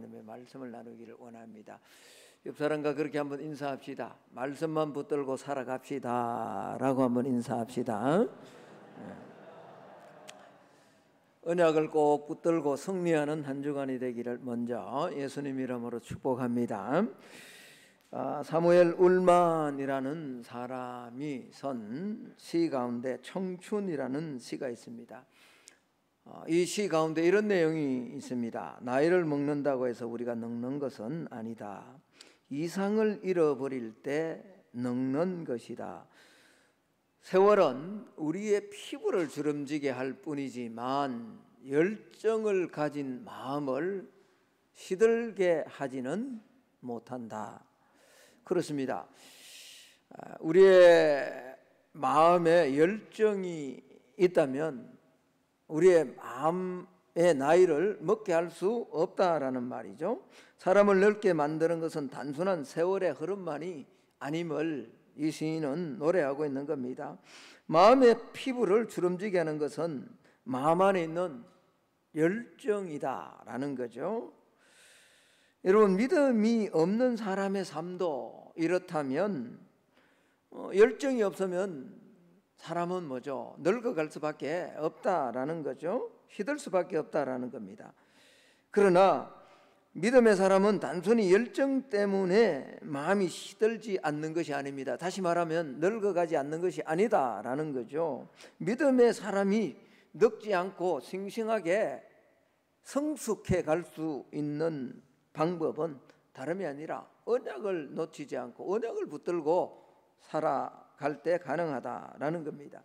하나님의 말씀을 나누기를 원합니다. 옆 사람과 그렇게 한번 인사합시다. 말씀만 붙들고 살아갑시다 라고 한번 인사합시다. 언약을 꼭 붙들고 승리하는 한 주간이 되기를 먼저 예수님 이름으로 축복합니다. 사무엘 울만이라는 사람이 쓴 시 가운데 청춘이라는 시가 있습니다. 이 시 가운데 이런 내용이 있습니다. 나이를 먹는다고 해서 우리가 늙는 것은 아니다. 이상을 잃어버릴 때 늙는 것이다. 세월은 우리의 피부를 주름지게 할 뿐이지만 열정을 가진 마음을 시들게 하지는 못한다. 그렇습니다. 우리의 마음에 열정이 있다면 우리의 마음의 나이를 먹게 할 수 없다라는 말이죠. 사람을 늙게 만드는 것은 단순한 세월의 흐름만이 아님을 이 시인은 노래하고 있는 겁니다. 마음의 피부를 주름지게 하는 것은 마음 안에 있는 열정이다라는 거죠. 여러분, 믿음이 없는 사람의 삶도 이렇다면 열정이 없으면 사람은 뭐죠? 늙어갈 수밖에 없다라는 거죠. 시들 수밖에 없다라는 겁니다. 그러나 믿음의 사람은 단순히 열정 때문에 마음이 시들지 않는 것이 아닙니다. 다시 말하면 늙어가지 않는 것이 아니다라는 거죠. 믿음의 사람이 늙지 않고 싱싱하게 성숙해 갈 수 있는 방법은 다름이 아니라 언약을 놓치지 않고 언약을 붙들고 살아갈 때 가능하다라는 겁니다.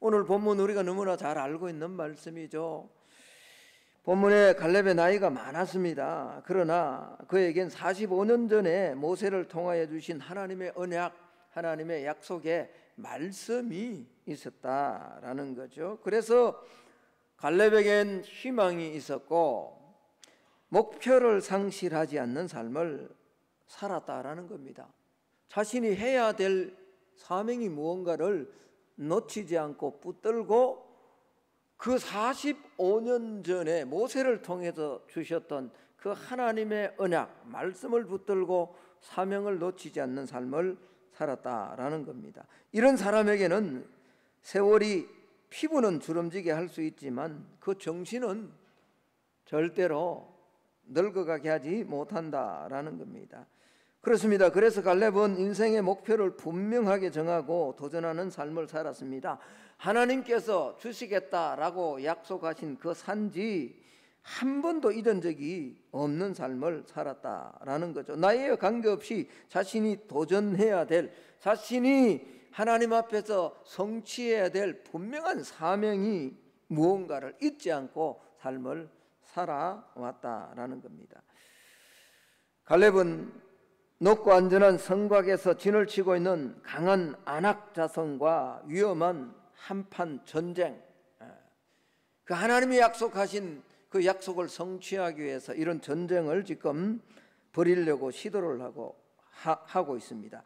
오늘 본문 우리가 너무나 잘 알고 있는 말씀이죠. 본문에 갈렙의 나이가 많았습니다. 그러나 그에겐 45년 전에 모세를 통하여 주신 하나님의 언약, 하나님의 약속의 말씀이 있었다라는 거죠. 그래서 갈렙에겐 희망이 있었고 목표를 상실하지 않는 삶을 살았다라는 겁니다. 자신이 해야 될 사명이 무언가를 놓치지 않고 붙들고 그 45년 전에 모세를 통해서 주셨던 그 하나님의 언약, 말씀을 붙들고 사명을 놓치지 않는 삶을 살았다라는 겁니다. 이런 사람에게는 세월이 피부는 주름지게 할 수 있지만 그 정신은 절대로 늙어가게 하지 못한다라는 겁니다. 그렇습니다. 그래서 갈렙은 인생의 목표를 분명하게 정하고 도전하는 삶을 살았습니다. 하나님께서 주시겠다라고 약속하신 그 산지 한 번도 잊은 적이 없는 삶을 살았다라는 거죠. 나이에 관계없이 자신이 도전해야 될, 자신이 하나님 앞에서 성취해야 될 분명한 사명이 무언가를 잊지 않고 삶을 살아왔다라는 겁니다. 갈렙은 높고 안전한 성곽에서 진을 치고 있는 강한 안악 자성과 위험한 한판 전쟁, 그 하나님이 약속하신 그 약속을 성취하기 위해서 이런 전쟁을 지금 벌이려고 시도를 하고 있습니다.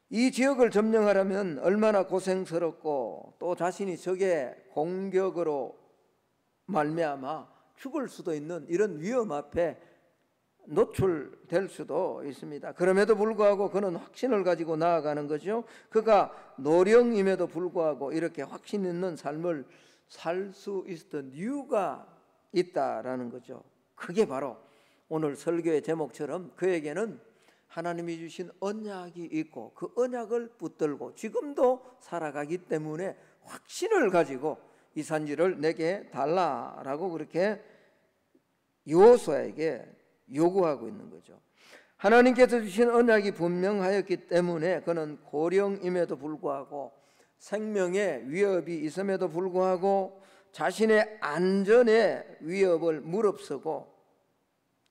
이 지역을 점령하려면 얼마나 고생스럽고 또 자신이 적의 공격으로 말미암아 죽을 수도 있는 이런 위험 앞에 노출될 수도 있습니다. 그럼에도 불구하고 그는 확신을 가지고 나아가는 거죠. 그가 노령임에도 불구하고 이렇게 확신 있는 삶을 살 수 있었던 이유가 있다라는 거죠. 그게 바로 오늘 설교의 제목처럼 그에게는 하나님이 주신 언약이 있고 그 언약을 붙들고 지금도 살아가기 때문에 확신을 가지고 이 산지를 내게 달라라고 그렇게 여호수아에게 요구하고 있는 거죠. 하나님께서 주신 언약이 분명하였기 때문에 그는 고령임에도 불구하고 생명의 위협이 있음에도 불구하고 자신의 안전의 위협을 무릅쓰고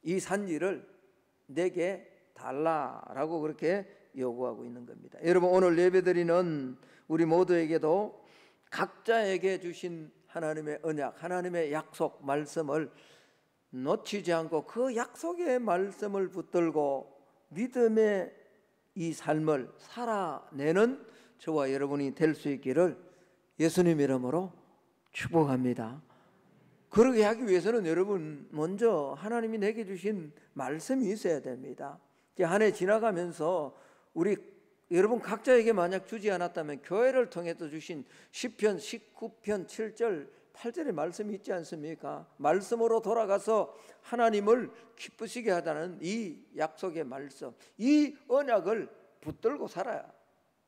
이 산지를 내게 달라라고 그렇게 요구하고 있는 겁니다. 여러분, 오늘 예배드리는 우리 모두에게도 각자에게 주신 하나님의 언약, 하나님의 약속 말씀을 놓치지 않고 그 약속의 말씀을 붙들고 믿음의 이 삶을 살아내는 저와 여러분이 될 수 있기를 예수님 이름으로 축복합니다. 그러게 하기 위해서는 여러분 먼저 하나님이 내게 주신 말씀이 있어야 됩니다. 한 해 지나가면서 우리 여러분 각자에게 만약 주지 않았다면 교회를 통해서 주신 시편 19편 7절 8절의 말씀이 있지 않습니까? 말씀으로 돌아가서 하나님을 기쁘시게 하다는 이 약속의 말씀, 이 언약을 붙들고 살아야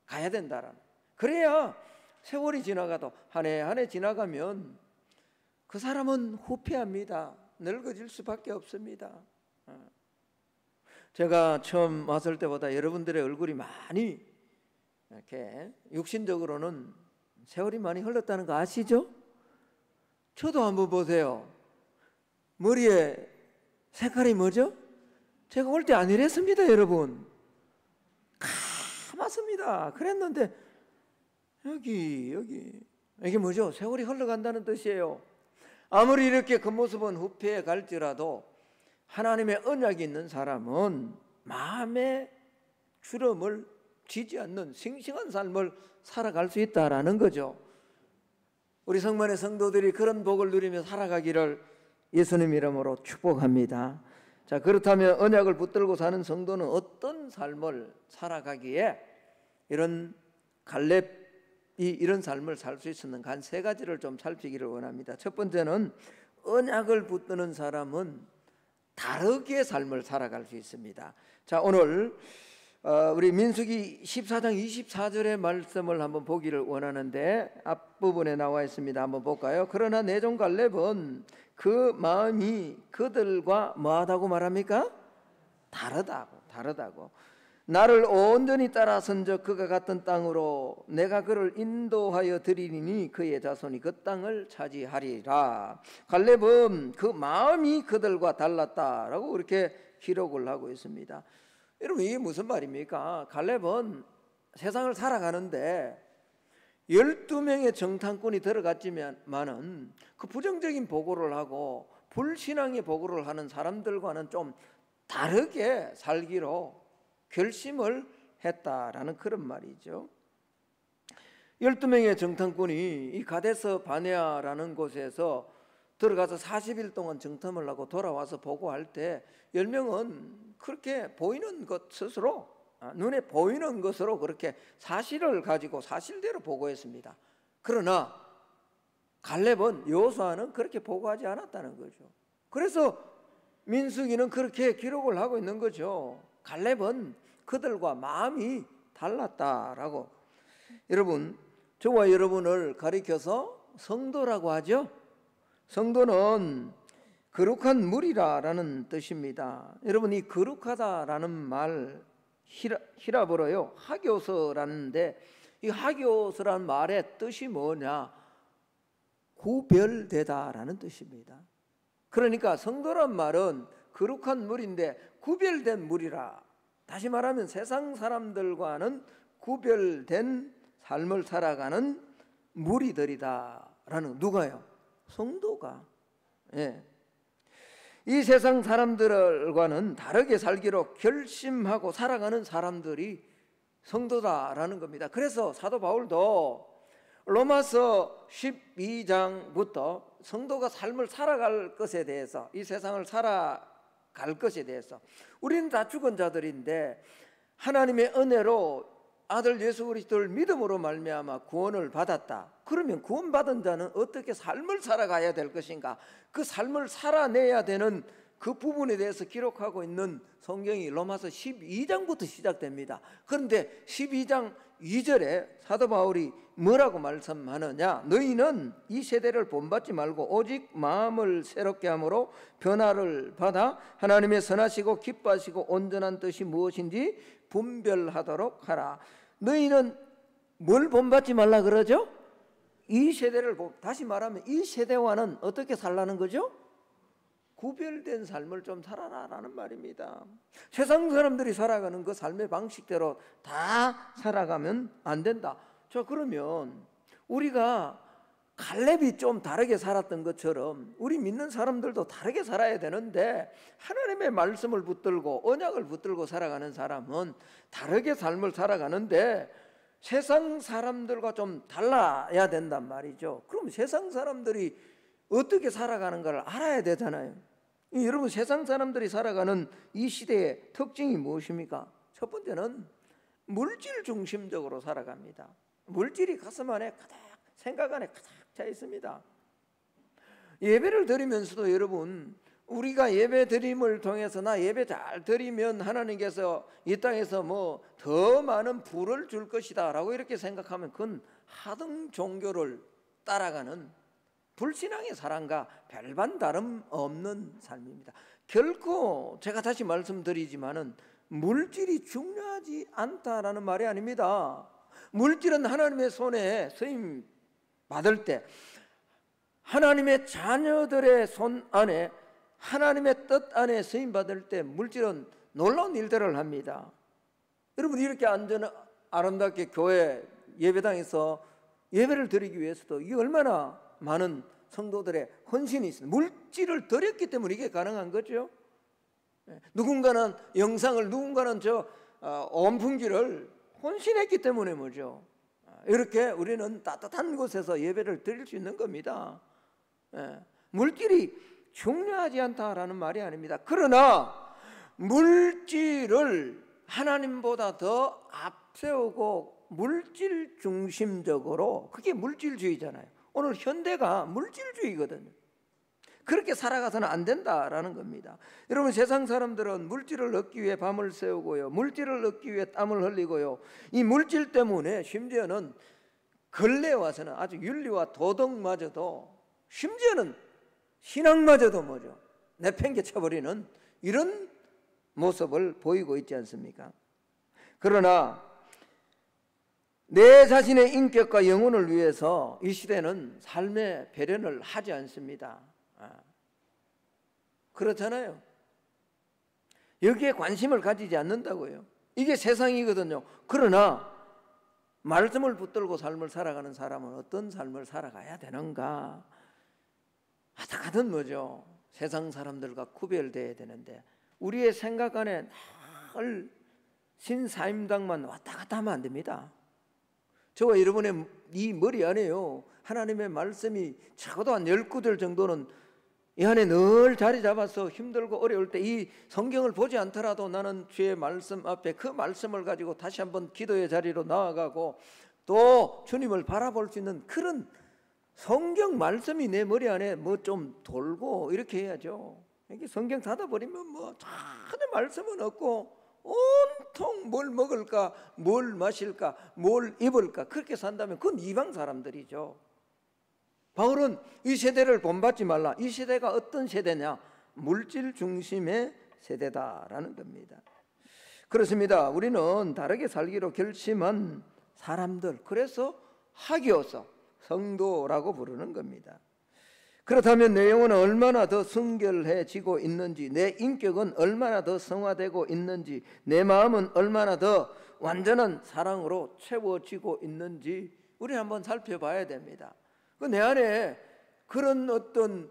가야 된다라는. 그래야 세월이 지나가도 한 해 한 해 지나가면 그 사람은 후패합니다. 늙어질 수밖에 없습니다. 제가 처음 왔을 때보다 여러분들의 얼굴이 많이 이렇게 육신적으로는 세월이 많이 흘렀다는 거 아시죠? 저도 한번 보세요. 머리에 색깔이 뭐죠? 제가 올 때 안 이랬습니다, 여러분. 감았습니다. 그랬는데 여기 이게 뭐죠? 세월이 흘러간다는 뜻이에요. 아무리 이렇게 겉모습은 후패해 갈지라도 하나님의 언약이 있는 사람은 마음의 주름을 지지 않는 싱싱한 삶을 살아갈 수 있다라는 거죠. 우리 성만의 성도들이 그런 복을 누리며 살아가기를 예수님 이름으로 축복합니다. 자, 그렇다면 언약을 붙들고 사는 성도는 어떤 삶을 살아가기에 이런 갈렙이 이런 삶을 살 수 있었는가 한 세 가지를 좀 살피기를 원합니다. 첫 번째는 언약을 붙드는 사람은 다르게 삶을 살아갈 수 있습니다. 자, 오늘 우리 민수기 14장 24절의 말씀을 한번 보기를 원하는데 앞부분에 나와 있습니다. 한번 볼까요? 그러나 내 종 갈렙은 그 마음이 그들과 뭐하다고 말합니까? 다르다고. 나를 온전히 따라선적 그가 갔던 땅으로 내가 그를 인도하여 드리리니 그의 자손이 그 땅을 차지하리라. 갈렙은 그 마음이 그들과 달랐다라고 그렇게 기록을 하고 있습니다. 여러분 이게 무슨 말입니까? 갈렙은 세상을 살아가는데 12명의 정탐꾼이 들어갔지만은 그 부정적인 보고를 하고 불신앙의 보고를 하는 사람들과는 좀 다르게 살기로 결심을 했다라는 그런 말이죠. 12명의 정탐꾼이 이 가데스 바네아라는 곳에서 들어가서 40일 동안 정탐을 하고 돌아와서 보고할 때 10명은 그렇게 보이는 것 스스로 눈에 보이는 것으로 그렇게 사실을 가지고 사실대로 보고했습니다. 그러나 갈렙은 여호수아는 그렇게 보고하지 않았다는 거죠. 그래서 민수기는 그렇게 기록을 하고 있는 거죠. 갈렙은 그들과 마음이 달랐다라고. 여러분, 저와 여러분을 가리켜서 성도라고 하죠. 성도는 거룩한 무리라라는 뜻입니다. 여러분, 이 거룩하다라는 말 히라브로요 하교서라는데, 이 하교서라는 말의 뜻이 뭐냐? 구별되다라는 뜻입니다. 그러니까 성도란 말은 거룩한 무리인데 구별된 무리라. 다시 말하면 세상 사람들과는 구별된 삶을 살아가는 무리들이다라는. 누가요? 성도가. 예. 이 세상 사람들과는 다르게 살기로 결심하고 살아가는 사람들이 성도다라는 겁니다. 그래서 사도 바울도 로마서 12장부터 성도가 삶을 살아갈 것에 대해서, 이 세상을 살아갈 것에 대해서, 우리는 다 죽은 자들인데 하나님의 은혜로 아들 예수 그리스도를 믿음으로 말미암아 구원을 받았다. 그러면 구원받은 자는 어떻게 삶을 살아가야 될 것인가? 그 삶을 살아내야 되는 그 부분에 대해서 기록하고 있는 성경이 로마서 12장부터 시작됩니다. 그런데 12장 2절에 사도 바울이 뭐라고 말씀하느냐? 너희는 이 세대를 본받지 말고 오직 마음을 새롭게 함으로 변화를 받아 하나님의 선하시고 기뻐하시고 온전한 뜻이 무엇인지 분별하도록 하라. 너희는 뭘 본받지 말라 그러죠? 이 세대를 다시 말하면 이 세대와는 어떻게 살라는 거죠? 구별된 삶을 좀 살아라라는 말입니다. 세상 사람들이 살아가는 그 삶의 방식대로 다 살아가면 안 된다. 자, 그러면 우리가 갈렙이 좀 다르게 살았던 것처럼 우리 믿는 사람들도 다르게 살아야 되는데, 하나님의 말씀을 붙들고 언약을 붙들고 살아가는 사람은 다르게 삶을 살아가는데 세상 사람들과 좀 달라야 된단 말이죠. 그럼 세상 사람들이 어떻게 살아가는가를 알아야 되잖아요. 여러분, 세상 사람들이 살아가는 이 시대의 특징이 무엇입니까? 첫 번째는 물질 중심적으로 살아갑니다. 물질이 가슴 안에 가득, 생각 안에 가득 차 있습니다. 예배를 드리면서도 여러분, 우리가 예배 드림을 통해서 나 예배 잘 드리면 하나님께서 이 땅에서 뭐 더 많은 부를 줄 것이다 라고 이렇게 생각하면 그건 하등 종교를 따라가는 불신앙의 사람과 별반 다름없는 삶입니다. 결코 제가 다시 말씀드리지만은 물질이 중요하지 않다라는 말이 아닙니다. 물질은 하나님의 손에 쓰임 받을 때, 하나님의 자녀들의 손 안에, 하나님의 뜻 안에 쓰임 받을 때 물질은 놀라운 일들을 합니다. 여러분, 이렇게 아름답게 교회 예배당에서 예배를 드리기 위해서도 이게 얼마나 많은 성도들의 헌신이 있습니다. 물질을 드렸기 때문에 이게 가능한 거죠. 누군가는 영상을, 누군가는 온풍기를 헌신했기 때문에 뭐죠. 이렇게 우리는 따뜻한 곳에서 예배를 드릴 수 있는 겁니다. 물질이 중요하지 않다라는 말이 아닙니다. 그러나 물질을 하나님보다 더 앞세우고 물질 중심적으로, 그게 물질주의잖아요. 오늘 현대가 물질주의거든요. 그렇게 살아가서는 안 된다라는 겁니다. 여러분, 세상 사람들은 물질을 얻기 위해 밤을 새우고요, 물질을 얻기 위해 땀을 흘리고요, 이 물질 때문에 심지어는 근래에 와서는 아주 윤리와 도덕마저도, 심지어는 신앙마저도 뭐죠, 내팽개쳐버리는 이런 모습을 보이고 있지 않습니까? 그러나 내 자신의 인격과 영혼을 위해서 이 시대는 삶의 배련을 하지 않습니다. 그렇잖아요. 여기에 관심을 가지지 않는다고요. 이게 세상이거든요. 그러나 말씀을 붙들고 삶을 살아가는 사람은 어떤 삶을 살아가야 되는가? 하다가든 뭐죠, 세상 사람들과 구별돼야 되는데 우리의 생각 안에 늘 신사임당만 왔다 갔다 하면 안 됩니다. 저와 여러분의 이 머리 안에요, 하나님의 말씀이 적어도 한 10구절 정도는 이 안에 늘 자리 잡아서 힘들고 어려울 때 이 성경을 보지 않더라도 나는 주의 말씀 앞에 그 말씀을 가지고 다시 한번 기도의 자리로 나아가고 또 주님을 바라볼 수 있는 그런 성경 말씀이 내 머리 안에 뭐 좀 돌고 이렇게 해야죠. 이렇게 성경 닫아버리면 뭐 전혀 말씀은 없고 온통 뭘 먹을까, 뭘 마실까, 뭘 입을까, 그렇게 산다면 그건 이방 사람들이죠. 바울은 이 세대를 본받지 말라. 이 세대가 어떤 세대냐? 물질 중심의 세대다라는 겁니다. 그렇습니다. 우리는 다르게 살기로 결심한 사람들, 그래서 하기오서 성도라고 부르는 겁니다. 그렇다면 내 영혼은 얼마나 더 순결해지고 있는지, 내 인격은 얼마나 더 성화되고 있는지, 내 마음은 얼마나 더 완전한 사랑으로 채워지고 있는지 우리 한번 살펴봐야 됩니다. 내 안에 그런 어떤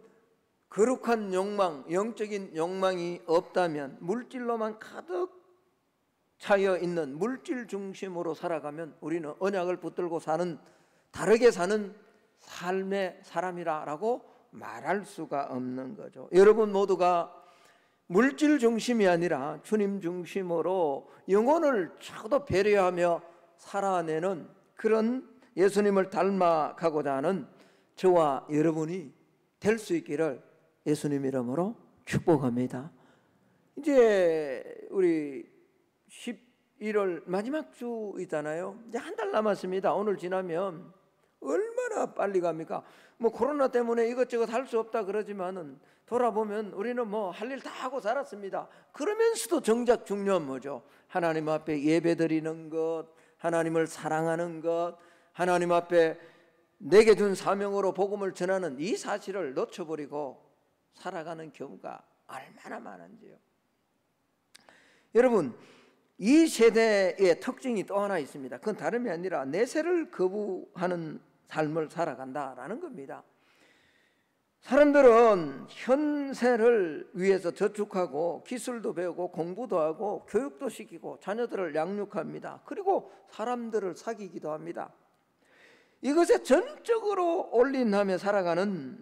거룩한 욕망, 영적인 욕망이 없다면, 물질로만 가득 차여 있는 물질 중심으로 살아가면 우리는 언약을 붙들고 사는, 다르게 사는 삶의 사람이라고 말할 수가 없는 거죠. 여러분 모두가 물질 중심이 아니라 주님 중심으로 영혼을 적어도 배려하며 살아내는 그런 예수님을 닮아가고자 하는 저와 여러분이 될 수 있기를 예수님 이름으로 축복합니다. 이제 우리 11월 마지막 주이잖아요. 이제 한 달 남았습니다. 오늘 지나면 얼마나 빨리 갑니까? 뭐 코로나 때문에 이것저것 할 수 없다 그러지만은 돌아보면 우리는 뭐 할 일 다 하고 살았습니다. 그러면서도 정작 중요한 뭐죠? 하나님 앞에 예배드리는 것, 하나님을 사랑하는 것, 하나님 앞에 내게 준 사명으로 복음을 전하는 이 사실을 놓쳐버리고 살아가는 경우가 얼마나 많은지요. 여러분, 이 세대의 특징이 또 하나 있습니다. 그건 다름이 아니라 내세를 거부하는 삶을 살아간다라는 겁니다. 사람들은 현세를 위해서 저축하고 기술도 배우고 공부도 하고 교육도 시키고 자녀들을 양육합니다. 그리고 사람들을 사귀기도 합니다. 이것에 전적으로 올인하며 살아가는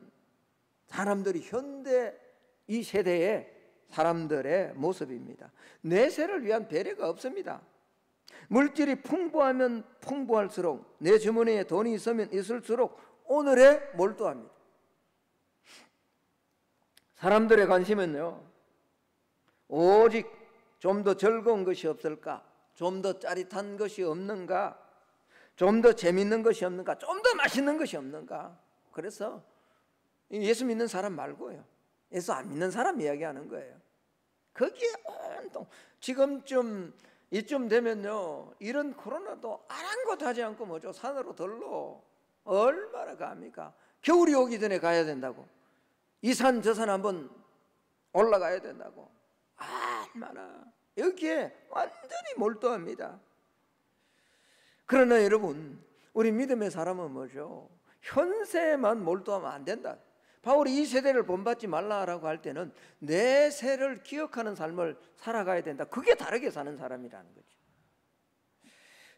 사람들이 현대 이 세대의 사람들의 모습입니다. 내세를 위한 배려가 없습니다. 물질이 풍부하면 풍부할수록, 내 주머니에 돈이 있으면 있을수록 오늘에 몰두합니다. 사람들의 관심은요, 오직 좀 더 즐거운 것이 없을까, 좀 더 짜릿한 것이 없는가, 좀 더 재밌는 것이 없는가, 좀 더 맛있는 것이 없는가. 그래서 예수 믿는 사람 말고요, 예수 안 믿는 사람 이야기하는 거예요. 거기에 온통 지금쯤 이쯤 되면요, 이런 코로나도 아랑곳하지 않고 뭐죠, 산으로 들러 얼마나 갑니까? 겨울이 오기 전에 가야 된다고, 이 산 저 산 한번 올라가야 된다고, 얼마나 여기에 완전히 몰두합니다. 그러나 여러분, 우리 믿음의 사람은 뭐죠? 현세에만 몰두하면 안 된다. 바울이 이 세대를 본받지 말라라고 할 때는 내 세를 기억하는 삶을 살아가야 된다. 그게 다르게 사는 사람이라는 거죠.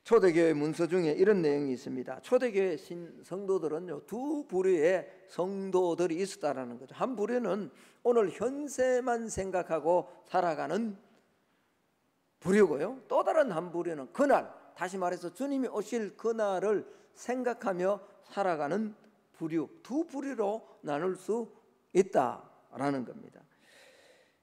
초대교회 문서 중에 이런 내용이 있습니다. 초대교회 성도들은요, 두 부류의 성도들이 있었다라는 거죠. 한 부류는 오늘 현세만 생각하고 살아가는 부류고요, 또 다른 한 부류는 그날, 다시 말해서 주님이 오실 그날을 생각하며 살아가는 부류, 두 부류로 나눌 수 있다라는 겁니다.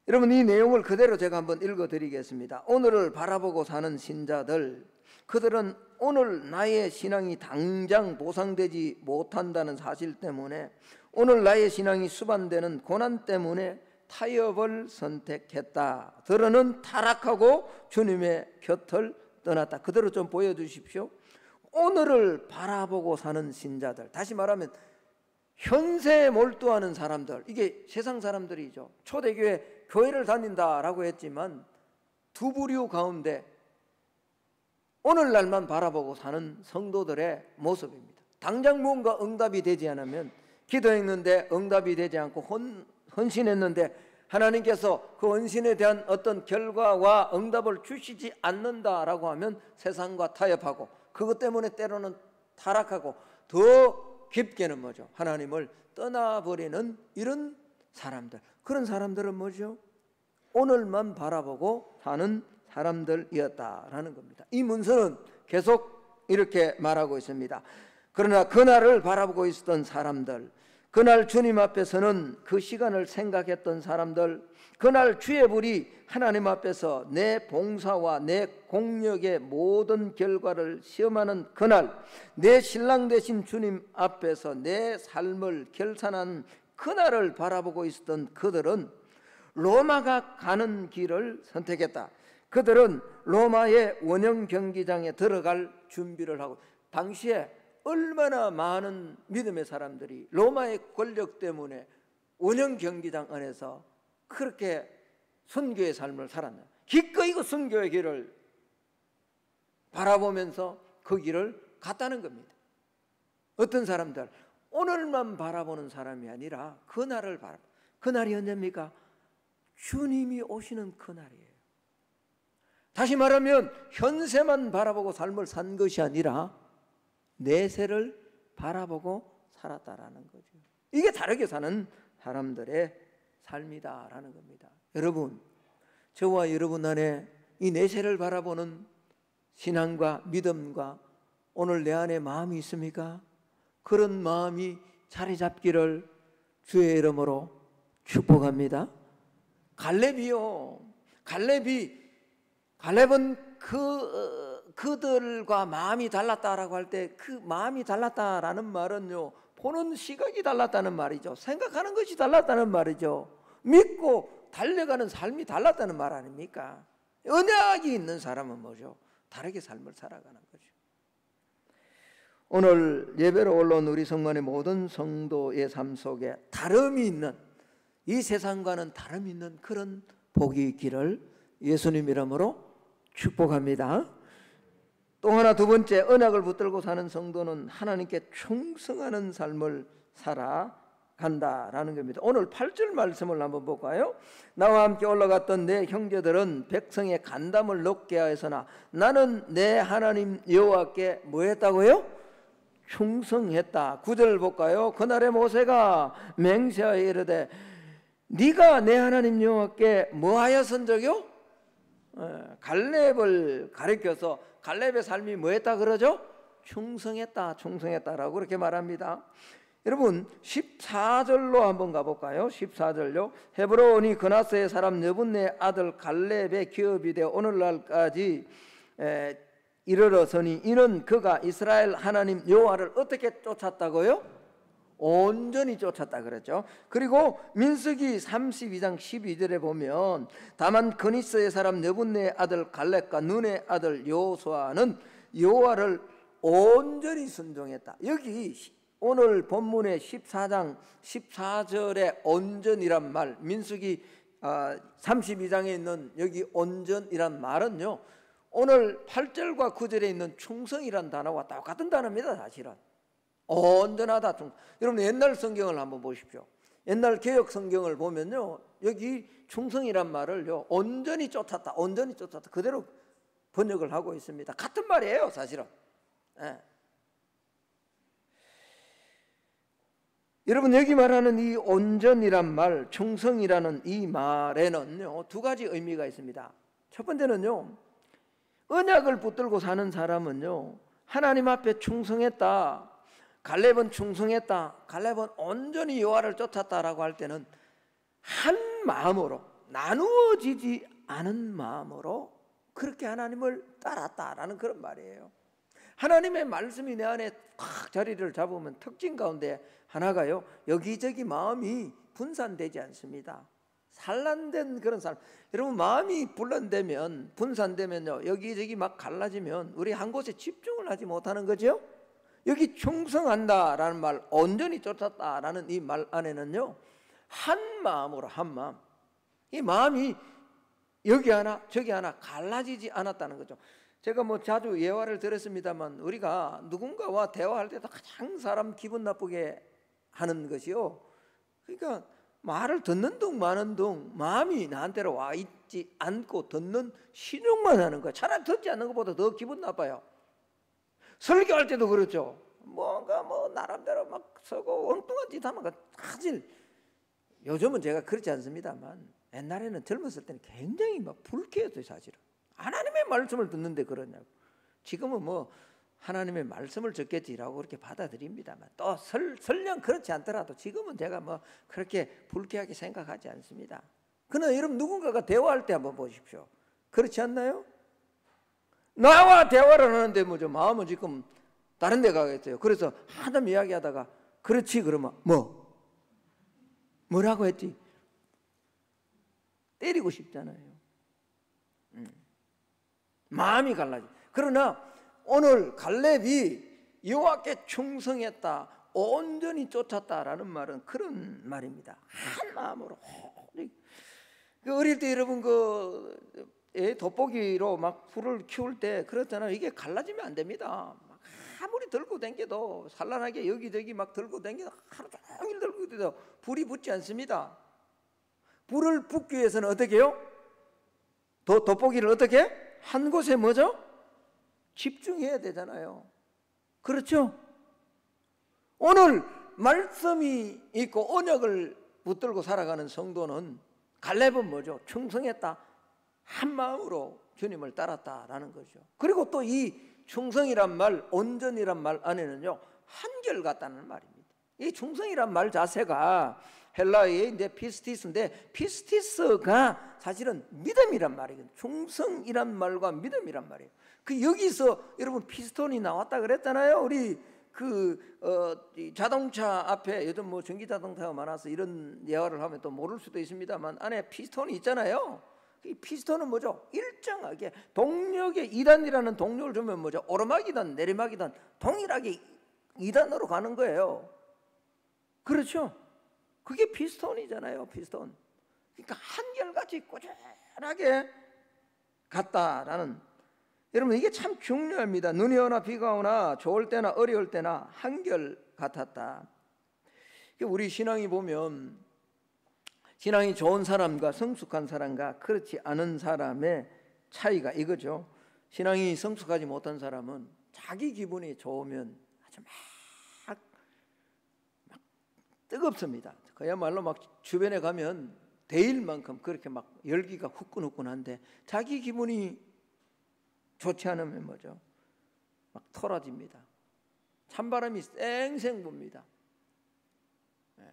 여러분, 이 내용을 그대로 제가 한번 읽어드리겠습니다. 오늘을 바라보고 사는 신자들, 그들은 오늘 나의 신앙이 당장 보상되지 못한다는 사실 때문에, 오늘 나의 신앙이 수반되는 고난 때문에 타협을 선택했다. 들어는 타락하고 주님의 곁을 떠났다. 그대로 좀 보여주십시오. 오늘을 바라보고 사는 신자들, 다시 말하면 현세에 몰두하는 사람들, 이게 세상 사람들이죠. 초대교회 교회를 다닌다라고 했지만 두 부류 가운데 오늘날만 바라보고 사는 성도들의 모습입니다. 당장 뭔가 응답이 되지 않으면, 기도했는데 응답이 되지 않고 헌신했는데 하나님께서 그 헌신에 대한 어떤 결과와 응답을 주시지 않는다라고 하면 세상과 타협하고, 그것 때문에 때로는 타락하고, 더 깊게는 뭐죠? 하나님을 떠나버리는 이런 사람들. 그런 사람들은 뭐죠? 오늘만 바라보고 사는 사람들이었다라는 겁니다. 이 문서는 계속 이렇게 말하고 있습니다. 그러나 그날을 바라보고 있었던 사람들, 그날 주님 앞에서는 그 시간을 생각했던 사람들, 그날 주의 불이 하나님 앞에서 내 봉사와 내 공력의 모든 결과를 시험하는 그날, 내 신랑 되신 주님 앞에서 내 삶을 결산한 그날을 바라보고 있었던 그들은 로마가 가는 길을 선택했다. 그들은 로마의 원형 경기장에 들어갈 준비를 하고, 당시에 얼마나 많은 믿음의 사람들이 로마의 권력 때문에 원형 경기장 안에서 그렇게 선교의 삶을 살았나. 기꺼이 그 선교의 길을 바라보면서 그 길을 갔다는 겁니다. 어떤 사람들, 오늘만 바라보는 사람이 아니라 그날을 바라봐. 그날이 언제입니까? 주님이 오시는 그날이에요. 다시 말하면 현세만 바라보고 삶을 산 것이 아니라 내세를 바라보고 살았다라는 거죠. 이게 다르게 사는 사람들의 삶이다라는 겁니다. 여러분, 저와 여러분 안에 이 내세를 바라보는 신앙과 믿음과 오늘 내 안에 마음이 있습니까? 그런 마음이 자리 잡기를 주의 이름으로 축복합니다. 갈렙이요, 갈렙은 그들과 마음이 달랐다라고 할 때, 그 마음이 달랐다라는 말은요, 보는 시각이 달랐다는 말이죠. 생각하는 것이 달랐다는 말이죠. 믿고 달려가는 삶이 달랐다는 말 아닙니까? 언약이 있는 사람은 뭐죠? 다르게 삶을 살아가는 거죠. 오늘 예배로 올라온 우리 성만의 모든 성도의 삶 속에 다름이 있는, 이 세상과는 다름이 있는 그런 복이 있기를 예수님 이름으로 축복합니다. 또 하나, 두 번째, 언약을 붙들고 사는 성도는 하나님께 충성하는 삶을 살아간다라는 겁니다. 오늘 8절 말씀을 한번 볼까요? 나와 함께 올라갔던 내 형제들은 백성의 간담을 높게 하였으나 나는 내 하나님 여호와께 뭐 했다고요? 충성했다. 9절 볼까요? 그날에 모세가 맹세하여 이르되 네가 내 하나님 여호와께 뭐하였은적이요? 갈렙을 가리켜서 갈렙의 삶이 뭐했다 그러죠? 충성했다, 충성했다라고 그렇게 말합니다. 여러분 14절로 한번 가볼까요? 14절요. 헤브론이 그나스의 사람 여분네 아들 갈렙의 기업이 되어 오늘날까지 이르러서니 이는 그가 이스라엘 하나님 여호와를 어떻게 쫓았다고요? 온전히 쫓았다 그랬죠. 그리고 민수기 32장 12절에 보면 다만 그니스의 사람 여분네 아들 갈렙과 눈의 아들 여호수아는 여호와를 온전히 순종했다. 여기 오늘 본문의 14장 14절의 온전이란 말, 민수기 32장에 있는 여기 온전이란 말은요, 오늘 8절과 9절에 있는 충성이란 단어와 똑같은 단어입니다. 사실은 온전하다. 여러분 옛날 성경을 한번 보십시오. 옛날 개역 성경을 보면요, 여기 충성이란 말을요 온전히 쫓았다, 온전히 쫓았다 그대로 번역을 하고 있습니다. 같은 말이에요 사실은. 여러분 여기 말하는 이 온전이란 말, 충성이라는 이 말에는요 두 가지 의미가 있습니다. 첫 번째는요, 언약을 붙들고 사는 사람은요 하나님 앞에 충성했다, 갈렙은 충성했다, 갈렙은 온전히 여호와를 쫓았다라고 할 때는 한 마음으로, 나누어지지 않은 마음으로 그렇게 하나님을 따랐다라는 그런 말이에요. 하나님의 말씀이 내 안에 탁 자리를 잡으면 특징 가운데 하나가요, 여기저기 마음이 분산되지 않습니다. 산란된 그런 사람. 여러분 마음이 분란되면, 분산되면요 여기저기 막 갈라지면 우리 한 곳에 집중을 하지 못하는 거죠. 여기 충성한다라는 말, 온전히 쫓았다라는 이 말 안에는요 한 마음으로, 한 마음, 이 마음이 여기 하나 저기 하나 갈라지지 않았다는 거죠. 제가 뭐 자주 예화를 들었습니다만 우리가 누군가와 대화할 때도 가장 사람 기분 나쁘게 하는 것이요, 그러니까 말을 듣는 둥 마는 둥 마음이 나한테로 와 있지 않고 듣는 신용만 하는 거야. 차라리 듣지 않는 것보다 더 기분 나빠요. 설교할 때도 그렇죠. 뭔가 뭐 나름대로 막 서고 엉뚱한 짓 하면 사실 요즘은 제가 그렇지 않습니다만 옛날에는 젊었을 때는 굉장히 막 불쾌했어요. 사실은 하나님의 말씀을 듣는데 그러냐고. 지금은 뭐 하나님의 말씀을 듣겠지라고 그렇게 받아들입니다만 또 설령 그렇지 않더라도 지금은 제가 뭐 그렇게 불쾌하게 생각하지 않습니다. 그러나 여러분 누군가가 대화할 때 한번 보십시오. 그렇지 않나요? 나와 대화를 하는데 뭐죠, 마음은 지금 다른 데 가겠어요. 그래서 한참 이야기하다가 그렇지 그러면 뭐라고 했지? 때리고 싶잖아요. 마음이 갈라지. 그러나 오늘 갈렙이 여호와께 충성했다, 온전히 쫓았다라는 말은 그런 말입니다. 한 마음으로. 어릴 때 여러분 돋보기로 막 불을 키울 때 그렇잖아요. 이게 갈라지면 안 됩니다. 아무리 들고 댕겨도 산란하게 여기저기 막 들고 댕겨도 하루 종일 들고 댕겨도 불이 붙지 않습니다. 불을 붙기 위해서는 어떻게 해요? 돋보기를 어떻게? 한 곳에 뭐죠? 집중해야 되잖아요. 그렇죠? 오늘 말씀이 있고 언약을 붙들고 살아가는 성도는, 갈렙은 뭐죠? 충성했다, 한 마음으로 주님을 따랐다라는 거죠. 그리고 또 이 충성이란 말, 온전이란 말 안에는요 한결같다는 말입니다. 이 충성이란 말 자체가 헬라어의 이제 피스티스인데, 피스티스가 사실은 믿음이란 말이에요. 충성이란 말과 믿음이란 말이에요. 그 여기서 여러분 피스톤이 나왔다 그랬잖아요. 우리 자동차 앞에 요즘 뭐 전기 자동차가 많아서 이런 예화를 하면 또 모를 수도 있습니다만 안에 피스톤이 있잖아요. 이 피스톤은 뭐죠? 일정하게 동력의 2단이라는 동력을 주면 뭐죠? 오르막이든 내리막이든 동일하게 2단으로 가는 거예요. 그렇죠? 그게 피스톤이잖아요. 피스톤. 그러니까 한결같이 꾸준하게 갔다라는, 여러분 이게 참 중요합니다. 눈이 오나 비가 오나 좋을 때나 어려울 때나 한결 같았다. 우리 신앙이 보면 신앙이 좋은 사람과 성숙한 사람과 그렇지 않은 사람의 차이가 이거죠. 신앙이 성숙하지 못한 사람은 자기 기분이 좋으면 아주 뜨겁습니다. 그야말로 막 주변에 가면 데일만큼 그렇게 막 열기가 후끈후끈한데 자기 기분이 좋지 않으면 뭐죠? 막 토라집니다. 찬바람이 쌩쌩 붑니다. 네.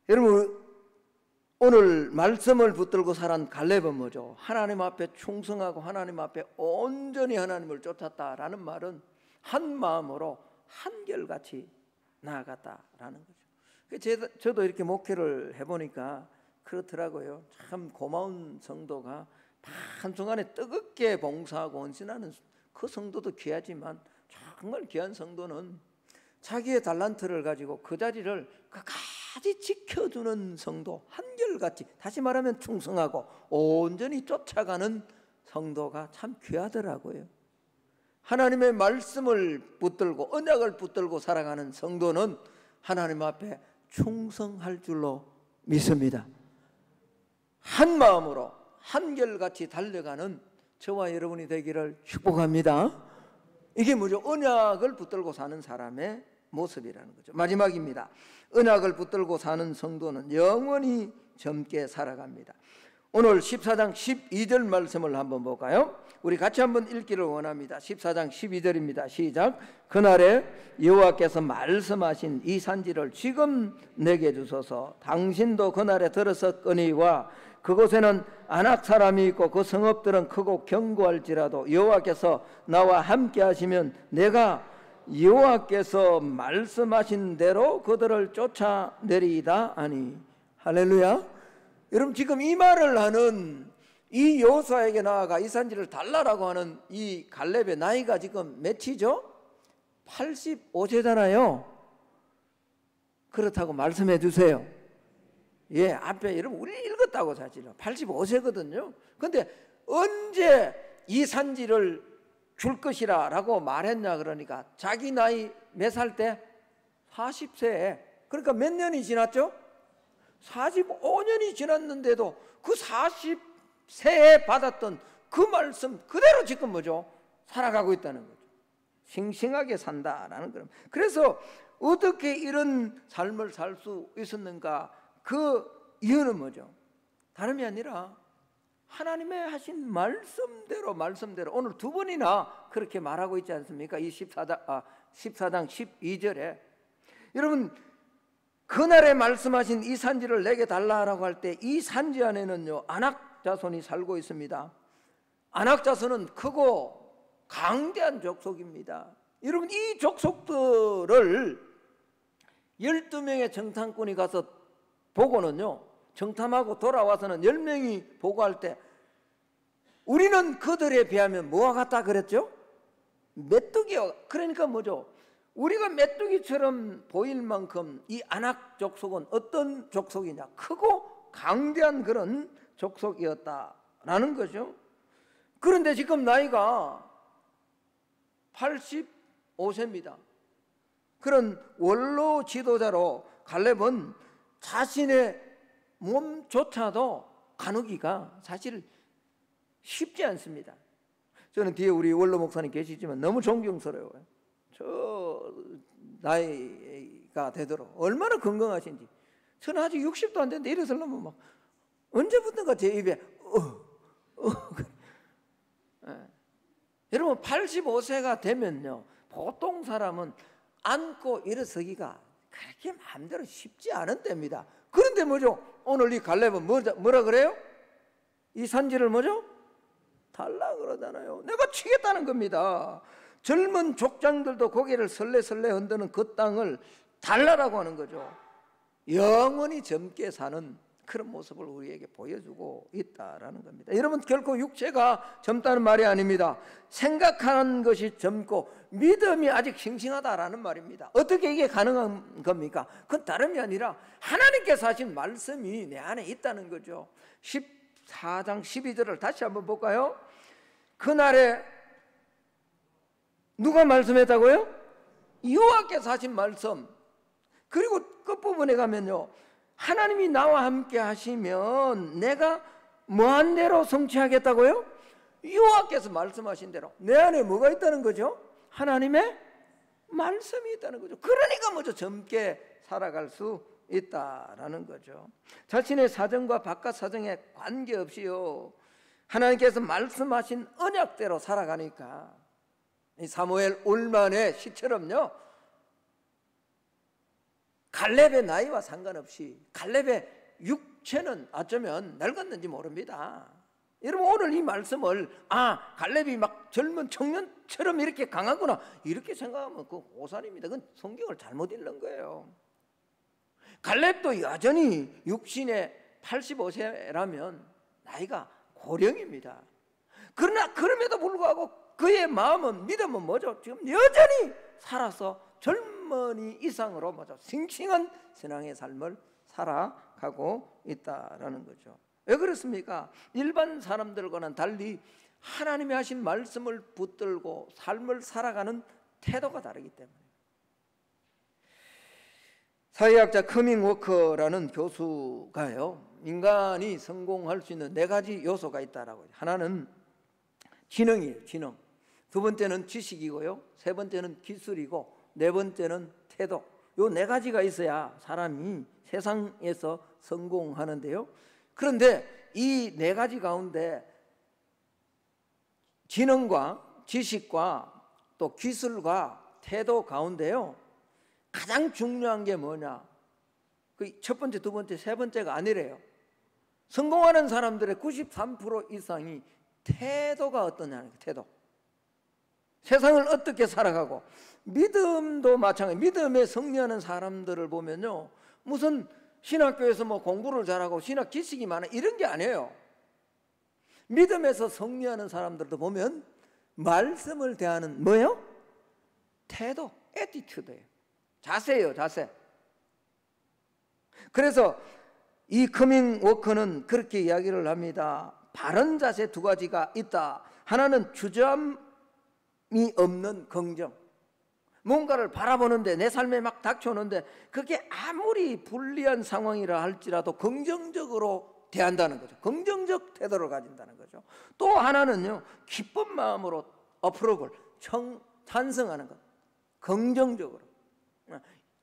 여러분, 오늘 말씀을 붙들고 살은 갈렙은 뭐죠? 하나님 앞에 충성하고 하나님 앞에 온전히 하나님을 쫓았다라는 말은 한 마음으로 한결같이 나아갔다라는 거죠. 저도 이렇게 목회를 해보니까 그렇더라고요. 참 고마운 성도가 한순간에 뜨겁게 봉사하고 헌신하는 그 성도도 귀하지만 정말 귀한 성도는 자기의 달란트를 가지고 그 자리를 끝까지 지켜주는 성도, 한결같이, 다시 말하면 충성하고 온전히 쫓아가는 성도가 참 귀하더라고요. 하나님의 말씀을 붙들고 언약을 붙들고 살아가는 성도는 하나님 앞에 충성할 줄로 믿습니다. 한 마음으로 한결같이 달려가는 저와 여러분이 되기를 축복합니다. 이게 뭐죠? 언약을 붙들고 사는 사람의 모습이라는 거죠. 마지막입니다. 언약을 붙들고 사는 성도는 영원히 젊게 살아갑니다. 오늘 14장 12절 말씀을 한번 볼까요? 우리 같이 한번 읽기를 원합니다. 14장 12절입니다. 시작. 그날에 여호와께서 말씀하신 이 산지를 지금 내게 주소서. 당신도 그날에 들었었거니와 그곳에는 아낙 사람이 있고 그 성읍들은 크고 견고할지라도 여호와께서 나와 함께 하시면 내가 여호와께서 말씀하신 대로 그들을 쫓아내리이다 하니. 할렐루야. 여러분, 지금 이 말을 하는 이 여호수아에게 나아가 이 산지를 달라라고 하는 이 갈렙의 나이가 지금 몇이죠? 85세잖아요. 그렇다고 말씀해 주세요. 예, 앞에 여러분 우리 읽었다고 사실은 85세거든요. 근데 언제 이 산지를 줄 것이라 라고 말했냐 그러니까 자기 나이 몇 살 때? 40세에. 그러니까 몇 년이 지났죠? 45년이 지났는데도 그 40세에 받았던 그 말씀 그대로 지금 뭐죠? 살아가고 있다는 거죠. 싱싱하게 산다라는 거예요. 그래서 어떻게 이런 삶을 살 수 있었는가? 그 이유는 뭐죠? 다름이 아니라 하나님의 하신 말씀대로 오늘 두 번이나 그렇게 말하고 있지 않습니까? 이 14장 12절에 여러분, 그날에 말씀하신 이 산지를 내게 달라라고 할 때 이 산지 안에는요 아낙 자손이 살고 있습니다. 아낙 자손은 크고 강대한 족속입니다. 여러분, 이 족속들을 12명의 정탐꾼이 가서 보고는요, 정탐하고 돌아와서는 10명이 보고할 때 우리는 그들에 비하면 뭐와 같다 그랬죠? 메뚜기와. 그러니까 뭐죠? 우리가 메뚜기처럼 보일 만큼 이 아낙 족속은 어떤 족속이냐? 크고 강대한 그런 족속이었다라는 거죠. 그런데 지금 나이가 85세입니다. 그런 원로 지도자로 갈렙은 자신의 몸조차도 가누기가 사실 쉽지 않습니다. 저는 뒤에 우리 원로 목사님 계시지만 너무 존경스러워요. 저 나이가 되도록 얼마나 건강하신지. 저는 아직 60도 안 됐는데 일어서려면 막 언제부턴가 제 입에 여러분, 85세가 되면요 보통 사람은 앉고 일어서기가 그렇게 마음대로 쉽지 않은 때입니다. 그런데 뭐죠? 오늘 이 갈렙은 뭐라 그래요? 이 산지를 뭐죠? 달라 그러잖아요. 내가 치겠다는 겁니다. 젊은 족장들도 고개를 설레설레 흔드는 그 땅을 달라라고 하는 거죠. 영원히 젊게 사는 그런 모습을 우리에게 보여주고 있다라는 겁니다. 여러분, 결코 육체가 젊다는 말이 아닙니다. 생각하는 것이 젊고 믿음이 아직 싱싱하다라는 말입니다. 어떻게 이게 가능한 겁니까? 그건 다름이 아니라 하나님께서 하신 말씀이 내 안에 있다는 거죠. 14장 12절을 다시 한번 볼까요? 그날에 누가 말씀했다고요? 여호와께서 하신 말씀. 그리고 끝부분에 가면요, 하나님이 나와 함께 하시면 내가 뭐한 대로 성취하겠다고요? 여호와께서 말씀하신 대로 내 안에 뭐가 있다는 거죠? 하나님의 말씀이 있다는 거죠. 그러니까 먼저 젊게 살아갈 수 있다라는 거죠. 자신의 사정과 바깥 사정에 관계없이요, 하나님께서 말씀하신 언약대로 살아가니까 이 사무엘 올만의 시처럼요, 갈렙의 나이와 상관없이, 갈렙의 육체는 어쩌면 늙었는지 모릅니다. 여러분, 오늘 이 말씀을 갈렙이 막 젊은 청년처럼 이렇게 강하구나 이렇게 생각하면 그 오산입니다. 그건 성경을 잘못 읽는 거예요. 갈렙도 여전히 육신의 85세라면 나이가 고령입니다. 그러나 그럼에도 불구하고 그의 마음은, 믿음은 뭐죠? 지금 여전히 살아서 젊은이 이상으로 뭐죠? 싱싱한 신앙의 삶을 살아가고 있다라는 거죠. 왜 그렇습니까? 일반 사람들과는 달리 하나님이 하신 말씀을 붙들고 삶을 살아가는 태도가 다르기 때문에. 사회학자 커밍 워커라는 교수가요, 인간이 성공할 수 있는 4가지 요소가 있다라고 해요. 하나는 지능이에요. 지능. 두 번째는 지식이고요, 세 번째는 기술이고, 네 번째는 태도. 요 4가지가 있어야 사람이 세상에서 성공하는데요. 그런데 이 4가지 가운데 지능과 지식과 또 기술과 태도 가운데요, 가장 중요한 게 뭐냐? 그 첫 번째, 두 번째, 세 번째가 아니래요. 성공하는 사람들의 93% 이상이 태도가 어떠냐는 거예요. 태도. 세상을 어떻게 살아가고, 믿음도 마찬가지. 믿음에 승리하는 사람들을 보면요, 무슨 신학교에서 뭐 공부를 잘하고 신학 지식이 많아 이런 게 아니에요. 믿음에서 승리하는 사람들도 보면 말씀을 대하는 뭐예요? 태도, 애티튜드예요. 자세예요, 자세. 그래서 이 커밍 워커는 그렇게 이야기를 합니다. 바른 자세 2가지가 있다. 하나는 주저함이 없는 긍정. 뭔가를 바라보는데, 내 삶에 막 닥쳐오는데 그게 아무리 불리한 상황이라 할지라도 긍정적으로 대한다는 거죠. 긍정적 태도를 가진다는 거죠. 또 하나는요, 기쁜 마음으로 어프로벌, 찬성하는 것. 긍정적으로.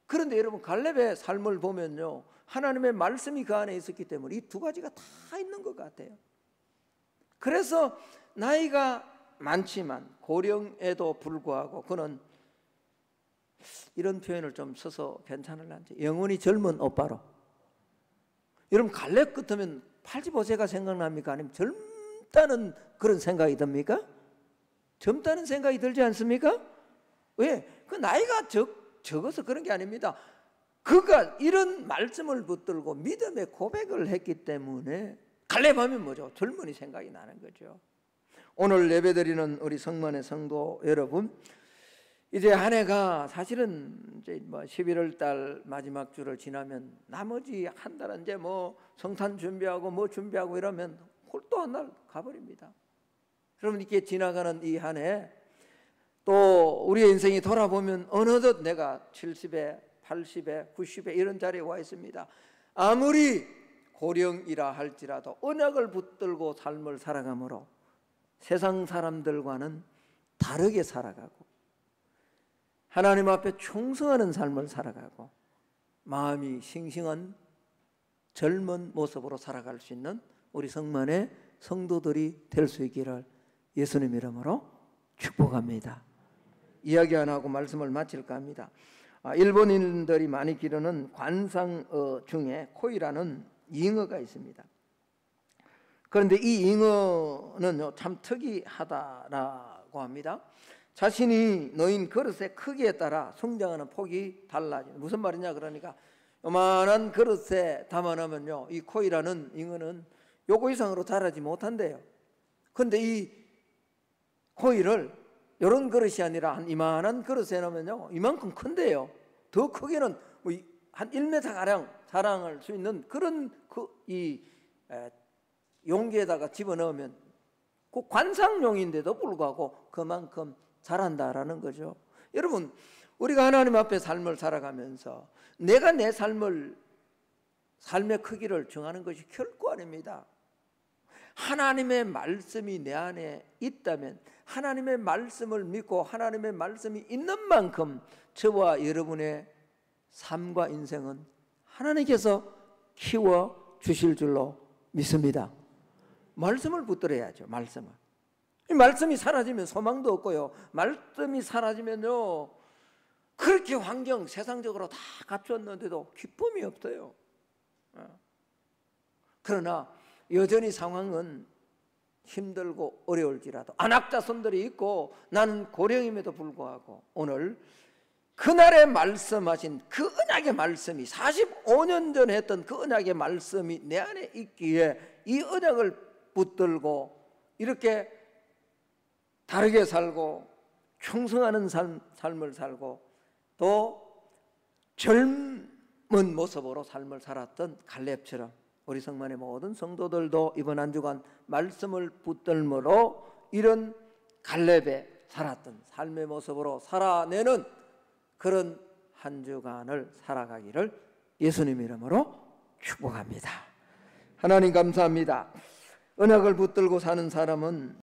그런데 여러분, 갈렙의 삶을 보면요, 하나님의 말씀이 그 안에 있었기 때문에 이 2가지가 다 있는 것 같아요. 그래서 나이가 많지만 고령에도 불구하고 그는 이런 표현을 좀 써서 괜찮을런지, 영원히 젊은 오빠로. 여러분, 갈렙 같으면 85세가 생각납니까? 아니면 젊다는 그런 생각이 듭니까? 젊다는 생각이 들지 않습니까? 왜? 그 나이가 적어서 그런 게 아닙니다. 그가 이런 말씀을 붙들고 믿음의 고백을 했기 때문에 갈렙하면 뭐죠? 젊은이 생각이 나는 거죠. 오늘 예배드리는 우리 성만의 성도 여러분, 이제 한 해가 사실은 이제 뭐 11월 달 마지막 주를 지나면 나머지 한 달은 이제 뭐 성탄 준비하고 뭐 준비하고 이러면 홀도 한 날 가버립니다. 그러면 이렇게 지나가는 이 한 해, 또 우리의 인생이 돌아보면 어느덧 내가 70에 80에 90에 이런 자리에 와 있습니다. 아무리 고령이라 할지라도 언약을 붙들고 삶을 살아가므로 세상 사람들과는 다르게 살아가고 하나님 앞에 충성하는 삶을 살아가고 마음이 싱싱한 젊은 모습으로 살아갈 수 있는 우리 성만의 성도들이 될 수 있기를 예수님 이름으로 축복합니다. 이야기 안 하고 말씀을 마칠까 합니다. 일본인들이 많이 기르는 관상어 중에 코이라는 잉어가 있습니다. 그런데 이 잉어는 참 특이하다라고 합니다. 자신이 놓인 그릇의 크기에 따라 성장하는 폭이 달라져요. 무슨 말이냐 그러니까, 요만한 그릇에 담아놓으면요, 이 코이라는 잉어는 요거 이상으로 자라지 못한대요. 그런데 이 코이를 이런 그릇이 아니라 한 이만한 그릇에 넣으면요, 이만큼 큰데요. 더 크게는 뭐 한 1m 가량 자랄 수 있는 그런 용기에다가 집어넣으면 그 관상용인데도 불구하고 그만큼 자란다라는 거죠. 여러분, 우리가 하나님 앞에 삶을 살아가면서 내가 내 삶의 크기를 정하는 것이 결코 아닙니다. 하나님의 말씀이 내 안에 있다면, 하나님의 말씀을 믿고 하나님의 말씀이 있는 만큼 저와 여러분의 삶과 인생은 하나님께서 키워 주실 줄로 믿습니다. 말씀을 붙들어야죠. 말씀을. 이 말씀이 사라지면 소망도 없고요. 말씀이 사라지면요, 그렇게 환경 세상적으로 다 갖췄는데도 기쁨이 없어요. 그러나 여전히 상황은 힘들고 어려울지라도 안악자손들이 있고 나는 고령임에도 불구하고 오늘 그날에 말씀하신 그 언약의 말씀이 45년 전에 했던 그 언약의 말씀이 내 안에 있기에 이 언약을 붙들고 이렇게 다르게 살고 충성하는 삶을 살고 또 젊은 모습으로 삶을 살았던 갈렙처럼 우리 성만의 모든 성도들도 이번 한 주간 말씀을 붙들므로 이런 갈렙에 살았던 삶의 모습으로 살아내는 그런 한 주간을 살아가기를 예수님 이름으로 축복합니다. 하나님 감사합니다. 언약을 붙들고 사는 사람은